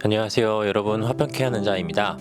안녕하세요 여러분, 화평케 하는 자입니다.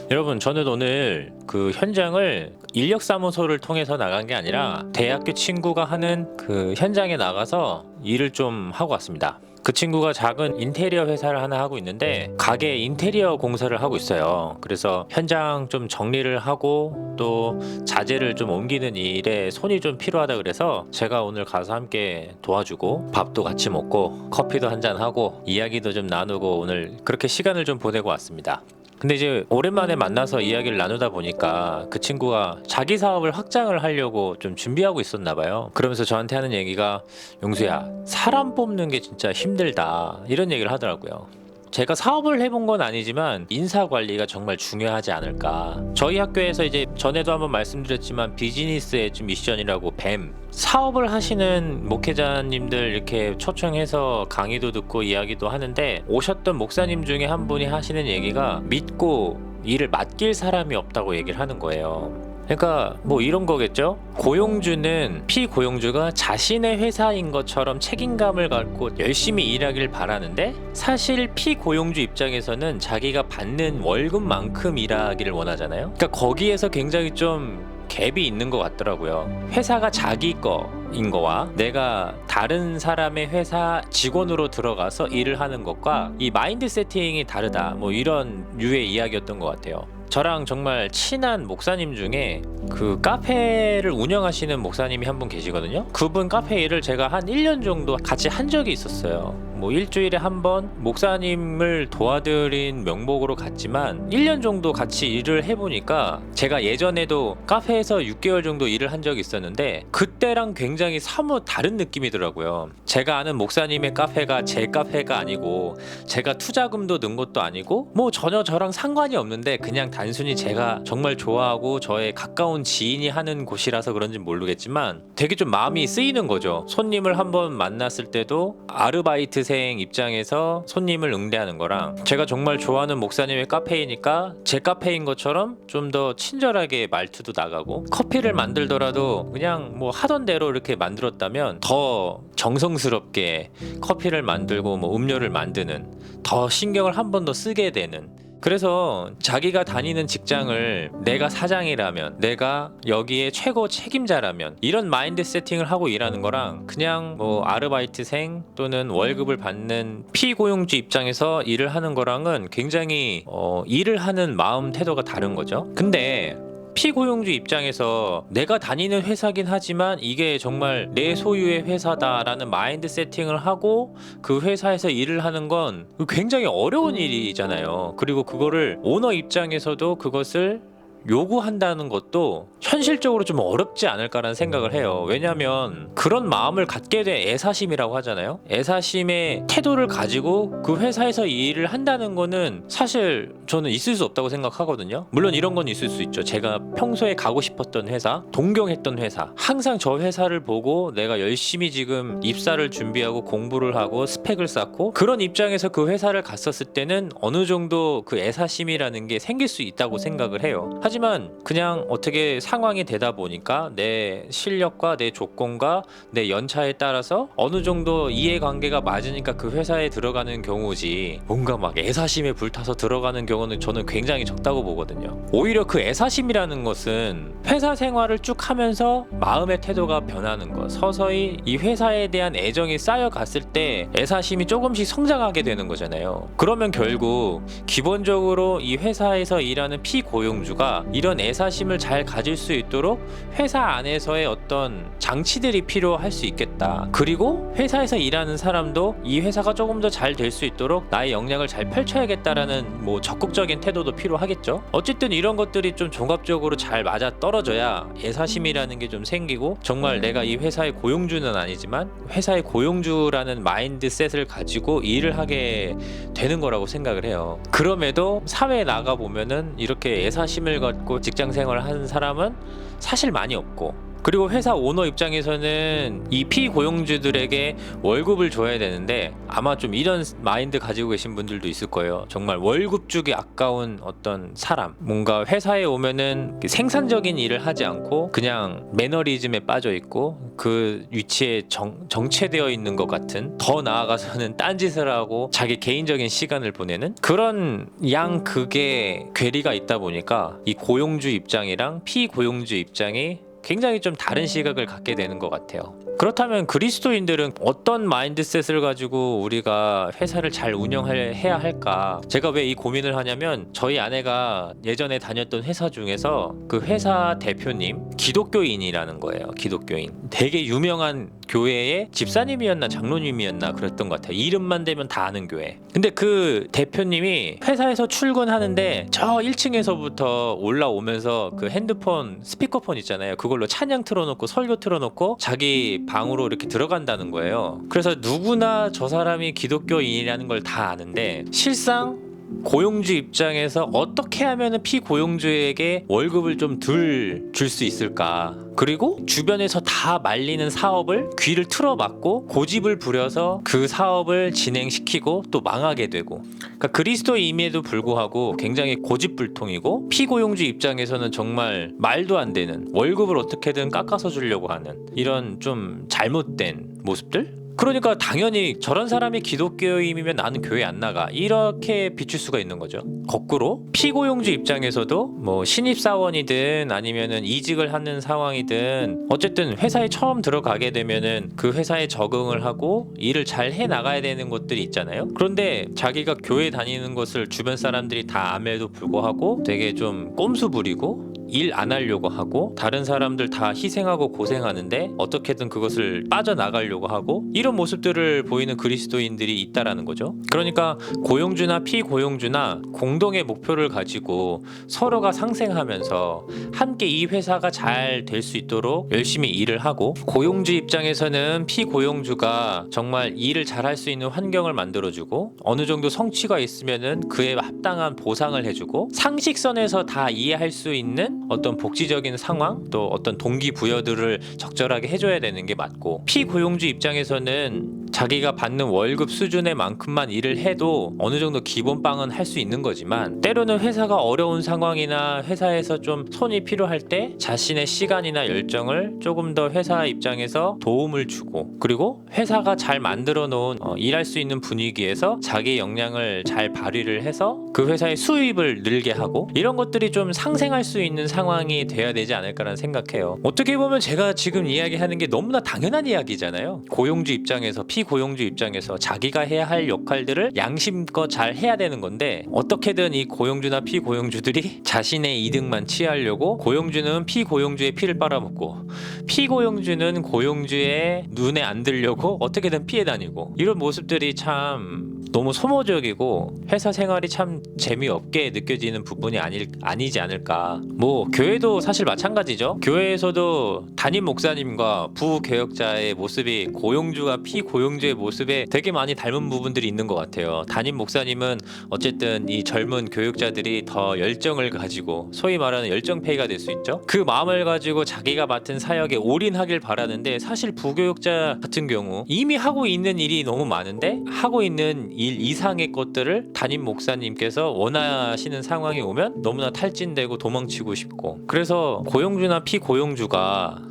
여러분, 저는 오늘 그 현장을 인력사무소를 통해서 나간 게 아니라 대학교 친구가 하는 그 현장에 나가서 일을 좀 하고 왔습니다. 그 친구가 작은 인테리어 회사를 하나 하고 있는데 가게 인테리어 공사를 하고 있어요. 그래서 현장 좀 정리를 하고 또 자재를 좀 옮기는 일에 손이 좀 필요하다 그래서 제가 오늘 가서 함께 도와주고 밥도 같이 먹고 커피도 한잔 하고 이야기도 좀 나누고 오늘 그렇게 시간을 좀 보내고 왔습니다. 근데 이제 오랜만에 만나서 이야기를 나누다 보니까 그 친구가 자기 사업을 확장을 하려고 좀 준비하고 있었나 봐요. 그러면서 저한테 하는 얘기가, 용수야, 사람 뽑는 게 진짜 힘들다, 이런 얘기를 하더라고요. 제가 사업을 해본 건 아니지만 인사 관리가 정말 중요하지 않을까. 저희 학교에서 이제 전에도 한번 말씀드렸지만 비즈니스 엣지 미션이라고 뱀 사업을 하시는 목회자님들 이렇게 초청해서 강의도 듣고 이야기도 하는데, 오셨던 목사님 중에 한 분이 하시는 얘기가 믿고 일을 맡길 사람이 없다고 얘기를 하는 거예요. 그러니까 뭐 이런 거겠죠. 고용주는 피고용주가 자신의 회사인 것처럼 책임감을 갖고 열심히 일하길 바라는데, 사실 피고용주 입장에서는 자기가 받는 월급만큼 일하기를 원하잖아요. 그러니까 거기에서 굉장히 좀 갭이 있는 것 같더라고요. 회사가 자기 거인 거와 내가 다른 사람의 회사 직원으로 들어가서 일을 하는 것과 이 마인드 세팅이 다르다, 뭐 이런 류의 이야기였던 것 같아요. 저랑 정말 친한 목사님 중에 그 카페를 운영하시는 목사님이 한 분 계시거든요. 그분 카페 일을 제가 한 1년 정도 같이 한 적이 있었어요. 뭐 일주일에 한 번 목사님을 도와드린 명목으로 갔지만 1년 정도 같이 일을 해보니까, 제가 예전에도 카페에서 6개월 정도 일을 한 적이 있었는데 그때랑 굉장히 사뭇 다른 느낌이더라고요. 제가 아는 목사님의 카페가 제 카페가 아니고 제가 투자금도 넣은 것도 아니고 뭐 전혀 저랑 상관이 없는데 그냥 단순히 제가 정말 좋아하고 저의 가까운 지인이 하는 곳이라서 그런지 모르겠지만 되게 좀 마음이 쓰이는 거죠. 손님을 한번 만났을 때도 아르바이트생 입장에서 손님을 응대하는 거랑, 제가 정말 좋아하는 목사님의 카페이니까 제 카페인 것처럼 좀 더 친절하게 말투도 나가고, 커피를 만들더라도 그냥 뭐 하던 대로 이렇게 만들었다면 더 정성스럽게 커피를 만들고 뭐 음료를 만드는, 더 신경을 한 번 더 쓰게 되는. 그래서 자기가 다니는 직장을 내가 사장이라면, 내가 여기에 최고 책임자라면, 이런 마인드 세팅을 하고 일하는 거랑 그냥 뭐 아르바이트생 또는 월급을 받는 피고용주 입장에서 일을 하는 거랑은 굉장히 일을 하는 마음 태도가 다른 거죠. 근데 피고용주 입장에서 내가 다니는 회사긴 하지만 이게 정말 내 소유의 회사다라는 마인드 세팅을 하고 그 회사에서 일을 하는 건 굉장히 어려운 일이잖아요. 그리고 그거를 오너 입장에서도 그것을 요구한다는 것도 현실적으로 좀 어렵지 않을까라는 생각을 해요. 왜냐하면 그런 마음을 갖게 된 애사심이라고 하잖아요. 애사심의 태도를 가지고 그 회사에서 일을 한다는 거는 사실 저는 있을 수 없다고 생각하거든요. 물론 이런 건 있을 수 있죠. 제가 평소에 가고 싶었던 회사, 동경했던 회사, 항상 저 회사를 보고 내가 열심히 지금 입사를 준비하고 공부를 하고 스펙을 쌓고, 그런 입장에서 그 회사를 갔었을 때는 어느 정도 그 애사심이라는 게 생길 수 있다고 생각을 해요. 하지만 그냥 어떻게 상황이 되다 보니까 내 실력과 내 조건과 내 연차에 따라서 어느 정도 이해관계가 맞으니까 그 회사에 들어가는 경우지, 뭔가 막 애사심에 불타서 들어가는 경우는 저는 굉장히 적다고 보거든요. 오히려 그 애사심이라는 것은 회사 생활을 쭉 하면서 마음의 태도가 변하는 것, 서서히 이 회사에 대한 애정이 쌓여갔을 때 애사심이 조금씩 성장하게 되는 거잖아요. 그러면 결국 기본적으로 이 회사에서 일하는 피고용주가 이런 애사심을 잘 가질 수 있도록 회사 안에서의 어떤 장치들이 필요할 수 있겠다. 그리고 회사에서 일하는 사람도 이 회사가 조금 더 잘 될 수 있도록 나의 역량을 잘 펼쳐야겠다라는 뭐 적극적인 태도도 필요하겠죠. 어쨌든 이런 것들이 좀 종합적으로 잘 맞아 떨어져야 애사심이라는 게 좀 생기고, 정말 내가 이 회사의 고용주는 아니지만 회사의 고용주라는 마인드셋을 가지고 일을 하게 되는 거라고 생각을 해요. 그럼에도 사회에 나가 보면은 이렇게 애사심을 갖고 직장 생활을 하는 사람은 사실 많이 없고, 그리고 회사 오너 입장에서는 이 피고용주들에게 월급을 줘야 되는데 아마 좀 이런 마인드 가지고 계신 분들도 있을 거예요. 정말 월급 주기 아까운 어떤 사람, 뭔가 회사에 오면은 생산적인 일을 하지 않고 그냥 매너리즘에 빠져 있고 그 위치에 정체되어 있는 것 같은, 더 나아가서는 딴짓을 하고 자기 개인적인 시간을 보내는 그런 양극의 괴리가 있다 보니까 이 고용주 입장이랑 피고용주 입장이 굉장히 좀 다른 시각을 갖게 되는 것 같아요. 그렇다면 그리스도인들은 어떤 마인드셋을 가지고 우리가 회사를 잘 운영해야 할까? 제가 왜 이 고민을 하냐면 저희 아내가 예전에 다녔던 회사 중에서 그 회사 대표님 기독교인이라는 거예요. 기독교인. 되게 유명한 교회의 집사님이었나 장로님이었나 그랬던 것 같아요. 이름만 대면 다 아는 교회. 근데 그 대표님이 회사에서 출근하는데 저 1층에서부터 올라오면서 그 핸드폰 스피커폰 있잖아요. 그걸로 찬양 틀어놓고 설교 틀어놓고 자기 방으로 이렇게 들어간다는 거예요. 그래서 누구나 저 사람이 기독교인이라는 걸 다 아는데 실상 고용주 입장에서 어떻게 하면 피고용주에게 월급을 좀 덜 줄 수 있을까? 그리고 주변에서 다 말리는 사업을 귀를 틀어막고 고집을 부려서 그 사업을 진행시키고 또 망하게 되고, 그러니까 그리스도임에도 불구하고 굉장히 고집불통이고 피고용주 입장에서는 정말 말도 안 되는, 월급을 어떻게든 깎아서 주려고 하는 이런 좀 잘못된 모습들? 그러니까 당연히 저런 사람이 기독교인이면 나는 교회 안 나가, 이렇게 비출 수가 있는 거죠. 거꾸로 피고용주 입장에서도 뭐 신입사원이든 아니면은 이직을 하는 상황이든 어쨌든 회사에 처음 들어가게 되면은 그 회사에 적응을 하고 일을 잘 해 나가야 되는 것들이 있잖아요. 그런데 자기가 교회 다니는 것을 주변 사람들이 다 암에도 불구하고 되게 좀 꼼수 부리고 일 안 하려고 하고 다른 사람들 다 희생하고 고생하는데 어떻게든 그것을 빠져나가려고 하고, 이런 모습들을 보이는 그리스도인들이 있다라는 거죠. 그러니까 고용주나 피고용주나 공동의 목표를 가지고 서로가 상생하면서 함께 이 회사가 잘 될 수 있도록 열심히 일을 하고, 고용주 입장에서는 피고용주가 정말 일을 잘 할 수 있는 환경을 만들어주고 어느 정도 성취가 있으면은 그에 합당한 보상을 해주고, 상식선에서 다 이해할 수 있는 어떤 복지적인 상황 또 어떤 동기부여들을 적절하게 해줘야 되는 게 맞고, 피고용주 입장에서는 자기가 받는 월급 수준의 만큼만 일을 해도 어느 정도 기본빵은 할 수 있는 거지만, 때로는 회사가 어려운 상황이나 회사에서 좀 손이 필요할 때 자신의 시간이나 열정을 조금 더 회사 입장에서 도움을 주고, 그리고 회사가 잘 만들어 놓은 일할 수 있는 분위기에서 자기 역량을 잘 발휘를 해서 그 회사의 수입을 늘게 하고, 이런 것들이 좀 상생할 수 있는 상황이 돼야 되지 않을까라는 생각해요. 어떻게 보면 제가 지금 이야기하는 게 너무나 당연한 이야기잖아요. 고용주 입장에서 피고용주 입장에서 자기가 해야 할 역할들을 양심껏 잘 해야 되는 건데, 어떻게든 이 고용주나 피고용주들이 자신의 이득만 취하려고 고용주는 피고용주의 피를 빨아먹고 피고용주는 고용주의 눈에 안 들려고 어떻게든 피해 다니고, 이런 모습들이 참 너무 소모적이고 회사 생활이 참 재미없게 느껴지는 부분이 아니지 않을까. 뭐 교회도 사실 마찬가지죠. 교회에서도 담임 목사님과 부개혁자의 모습이 고용주와 피고용주의 모습에 되게 많이 닮은 부분들이 있는 것 같아요. 담임 목사님은 어쨌든 이 젊은 교육자들이 더 열정을 가지고 소위 말하는 열정페이가 될 수 있죠. 그 마음을 가지고 자기가 맡은 사역에 올인하길 바라는데, 사실 부교육자 같은 경우 이미 하고 있는 일이 너무 많은데 하고 있는 일 이상의 것들을 담임 목사님께서 원하시는 상황이 오면 너무나 탈진되고 도망치고 싶고, 그래서 고용주나 피고용주가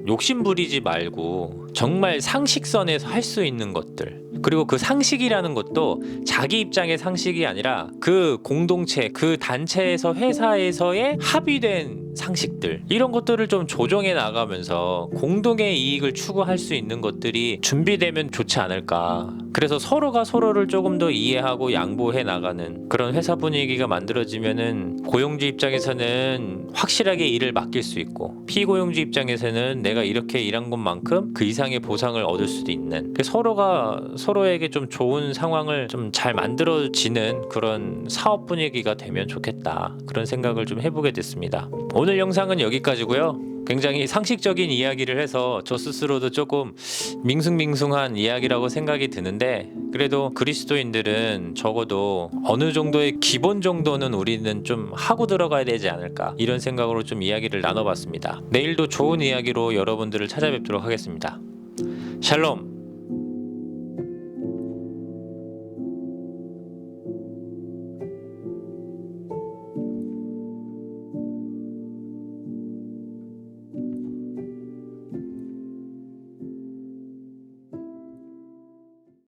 욕심 부리지 말고 정말 상식선에서 할 수 있는 것들, 그리고 그 상식이라는 것도 자기 입장의 상식이 아니라 그 공동체, 그 단체에서 회사에서의 합의된 상식들, 이런 것들을 좀 조정해 나가면서 공동의 이익을 추구할 수 있는 것들이 준비되면 좋지 않을까. 그래서 서로가 서로를 조금 더 이해하고 양보해 나가는 그런 회사 분위기가 만들어지면은 고용주 입장에서는 확실하게 일을 맡길 수 있고, 피고용주 입장에서는 내가 이렇게 일한 것만큼 그 이상의 보상을 얻을 수도 있는, 서로가 서로에게 좀 좋은 상황을 좀 잘 만들어지는 그런 사업 분위기가 되면 좋겠다, 그런 생각을 좀 해보게 됐습니다. 오늘 영상은 여기까지고요. 굉장히 상식적인 이야기를 해서 저 스스로도 조금 밍숭밍숭한 이야기라고 생각이 드는데, 그래도 그리스도인들은 적어도 어느 정도의 기본 정도는 우리는 좀 하고 들어가야 되지 않을까, 이런 생각으로 좀 이야기를 나눠봤습니다. 내일도 좋은 이야기로 여러분들을 찾아뵙도록 하겠습니다. 샬롬.